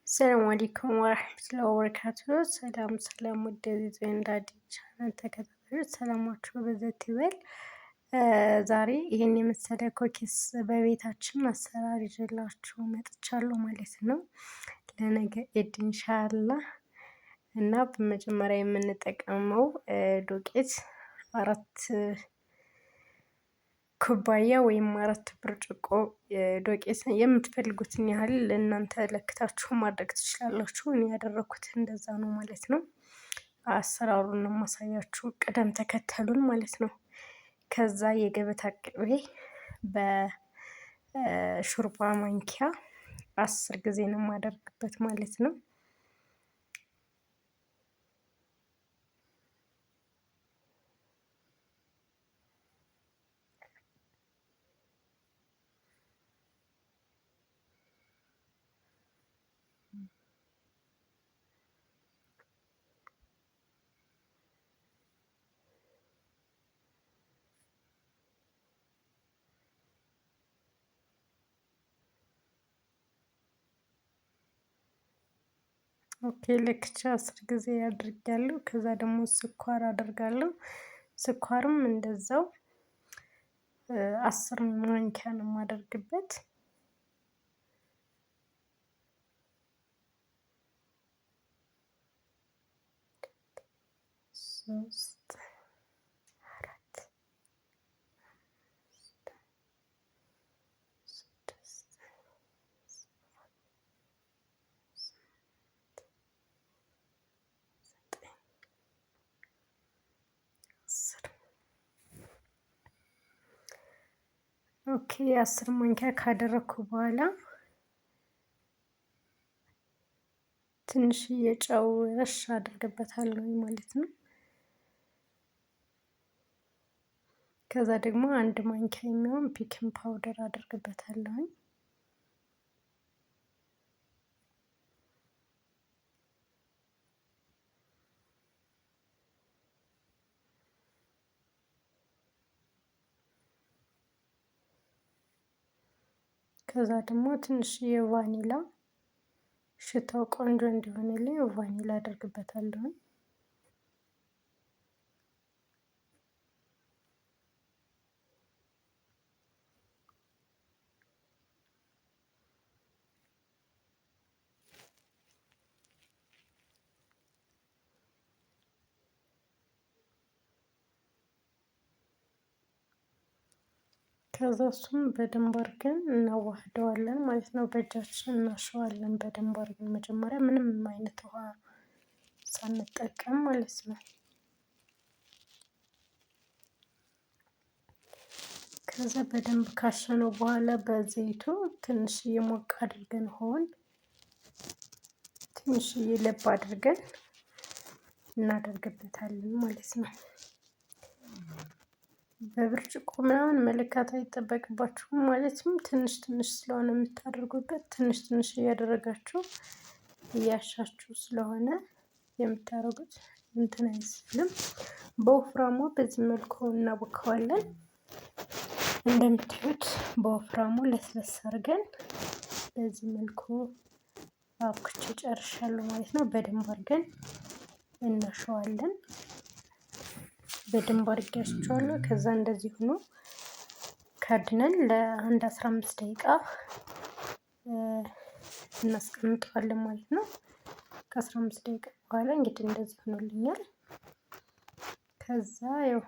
ሰላም አለይኩም ወራህመቱላሂ ወበረካቱሁ። ሰላም ውድ የዘንዳዲ ቻናል ተከታታዮች ሰላማችሁ በዘት ይበል። ዛሬ ይሄን የመሰለ ኮኪስ በቤታችን አሰራር ይዤላችሁ መጥቻለሁ ማለት ነው። ለነገ ኢድ ኢንሻአላህ እና በመጀመሪያ የምንጠቀመው ዱቄት 4 ኩባያ ወይም 4 ብርጭቆ ዱቄት የምትፈልጉትን ያህል እናንተ ለክታችሁ ማድረግ ትችላላችሁ። እኔ ያደረኩት እንደዛ ነው ማለት ነው። አሰራሩን ነው ማሳያችሁ ቅደም ተከተሉን ማለት ነው። ከዛ የገበታ ቅቤ በሹርባ ማንኪያ 10 ጊዜ ነው የማደርግበት ማለት ነው። ኦኬ ለክቻ 10 ጊዜ አድርጋለሁ። ከዛ ደግሞ ስኳር አደርጋለሁ። ስኳርም እንደዛው 10 ማንኪያ ነው የማደርግበት። ሶስት አራት ስድስት ኦኬ 10 ማንኪያ ካደረኩ በኋላ ትንሽዬ ጨው ረሽ አድርግበታለሁ ማለት ነው። ከዛ ደግሞ 1 ማንኪያ የሚሆን ቤኪንግ ፓውደር አድርግበታለሁ። ከዛ ደግሞ ትንሽዬ ቫኒላ ሽታው ቆንጆ እንዲሆንልኝ ቫኒላ አደርግበታለሁ። ከዛ እሱም በደንብ አድርገን እናዋህደዋለን ማለት ነው። በእጃችን እናሸዋለን በደንብ አድርገን መጀመሪያ ምንም አይነት ውሃ ሳንጠቀም ማለት ነው። ከዛ በደንብ ካሸነው በኋላ በዘይቱ ትንሽዬ ሞቅ አድርገን ትንሽዬ ለብ አድርገን እናደርግበታለን ማለት ነው። በብርጭቆ ምናምን መለካት አይጠበቅባችሁም ማለትም ትንሽ ትንሽ ስለሆነ የምታደርጉበት ትንሽ ትንሽ እያደረጋችሁ እያሻችሁ ስለሆነ የምታደርጉት እንትን አይመስልም። በወፍራሙ በዚህ መልኩ እናቦካዋለን። እንደምታዩት በወፍራሙ ለስለስ አድርገን በዚህ መልኩ አብኩቼ ጨርሻለሁ ማለት ነው። በደንብ አድርገን እናሸዋለን። በደንብ አድርጌ አሽቸዋለሁ። ከዛ እንደዚህ ሆኖ ከድነን ለአንድ 15 ደቂቃ እናስቀምጠዋለን ማለት ነው። ከ15 ደቂቃ በኋላ እንግዲህ እንደዚህ ሆኖልኛል። ከዛ ያው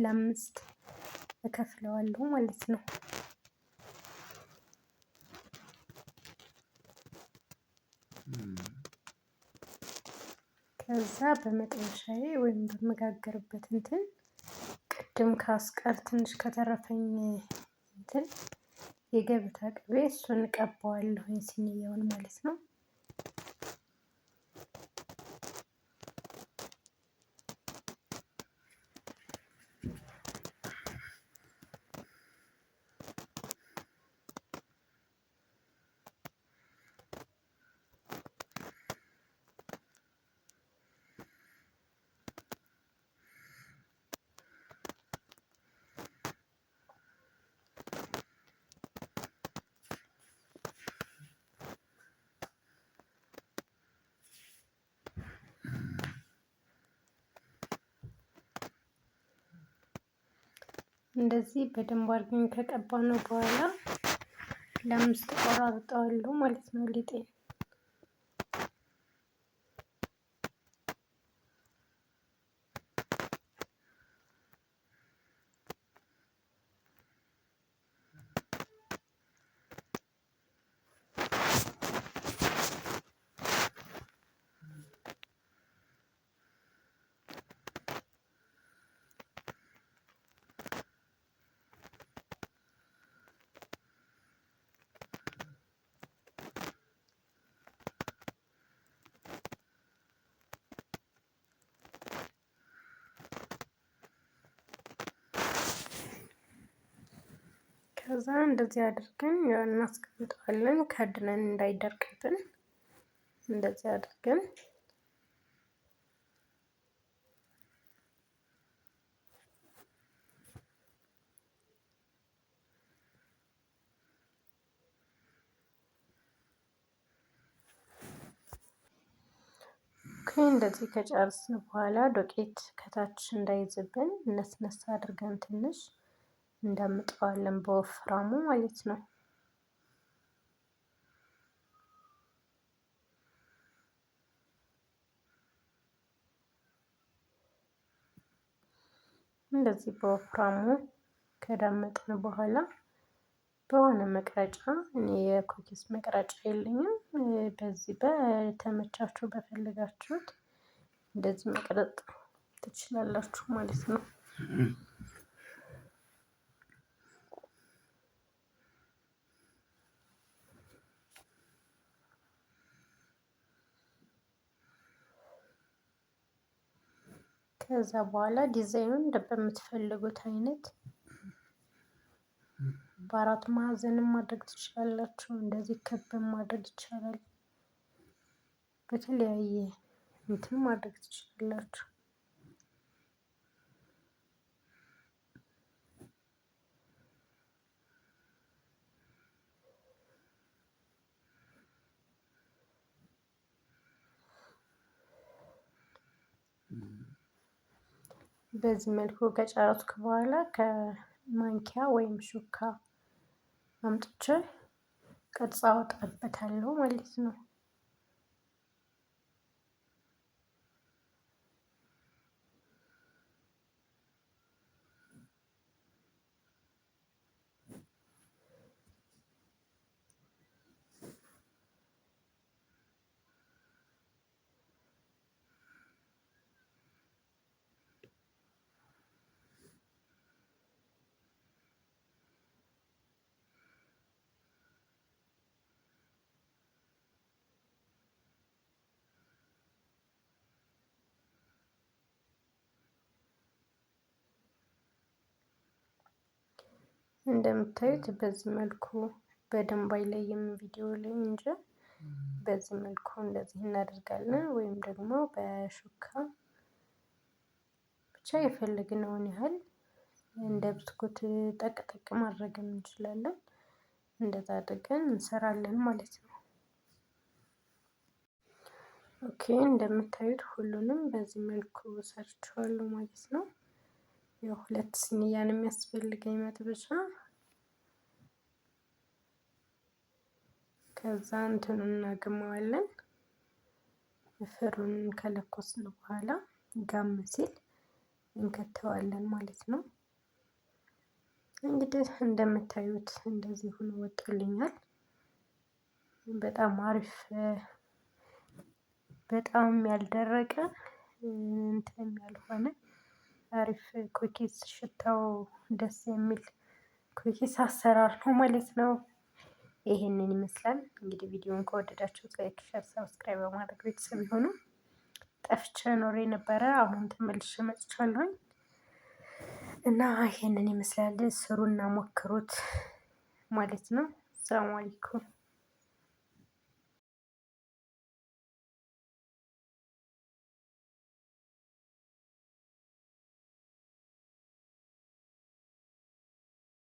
ለ5 እከፍለዋለሁ ማለት ነው። ከዛ በመጥበሻዬ ወይም በመጋገርበት እንትን ቅድም ካስቀር ትንሽ ከተረፈኝ እንትን የገበታ ቅቤ እሱን እቀባዋለሁኝ ሲኒያውን ማለት ነው። እንደዚህ በደንብ አድርገን ከቀባነው በኋላ ለአምስት ቆራርጠዋለሁ ማለት ነው ሊጤን። ከዛ እንደዚህ አድርገን እናስቀምጠዋለን ከድነን እንዳይደርቅብን። እንደዚህ አድርገን እንደዚህ ከጨረስን በኋላ ዶቄት ከታች እንዳይዝብን ነስነስ አድርገን ትንሽ እንዳምጠዋለን በወፍራሙ ማለት ነው። እንደዚህ በወፍራሙ ከዳመጥን በኋላ በሆነ መቅረጫ፣ እኔ የኩኪስ መቅረጫ የለኝም፣ በዚህ በተመቻችሁ በፈለጋችሁት እንደዚህ መቅረጥ ትችላላችሁ ማለት ነው። ከዛ በኋላ ዲዛይኑን በምትፈልጉት አይነት በአራት ማዕዘንም ማድረግ ትችላላችሁ። እንደዚህ ክብም ማድረግ ይቻላል። በተለያየ እንትን ማድረግ ትችላላችሁ። በዚህ መልኩ ከጨረስኩ በኋላ ከማንኪያ ወይም ሹካ አምጥቼ ቅርጽ አወጣበታለሁ ማለት ነው። እንደምታዩት በዚህ መልኩ በደንብ አይለይም ቪዲዮ ላይ እንጂ በዚህ መልኩ እንደዚህ እናደርጋለን። ወይም ደግሞ በሹካ ብቻ የፈለግነውን ያህል እንደ ብስኩት ጠቅጠቅ ማድረግ እንችላለን። እንደዛ አድርገን እንሰራለን ማለት ነው። ኦኬ እንደምታዩት ሁሉንም በዚህ መልኩ ሰርቼዋለሁ ማለት ነው። ያው ሁለት ሲኒያ ነው የሚያስፈልገኝ መጥበሻ። ከዛ እንትኑን እናግመዋለን። ፍሩን ከለኮስን በኋላ ጋም ሲል እንከተዋለን ማለት ነው። እንግዲህ እንደምታዩት እንደዚህ ሆኖ ወጥቶልኛል። በጣም አሪፍ፣ በጣም ያልደረቀ እንትን ያልሆነ አሪፍ ኩኪስ፣ ሽታው ደስ የሚል ኩኪስ አሰራር ነው ማለት ነው። ይሄንን ይመስላል። እንግዲህ ቪዲዮውን ከወደዳችሁት ላይክ፣ ሼር፣ ሰብስክራይብ በማድረግ ቤተሰብ ይሁኑ። ጠፍቼ ኖሬ ነበረ፣ አሁን ተመልሼ መጥቻለሁኝ እና ይሄንን ይመስላል። ስሩና ሞክሩት ማለት ነው። ሰላም አለይኩም።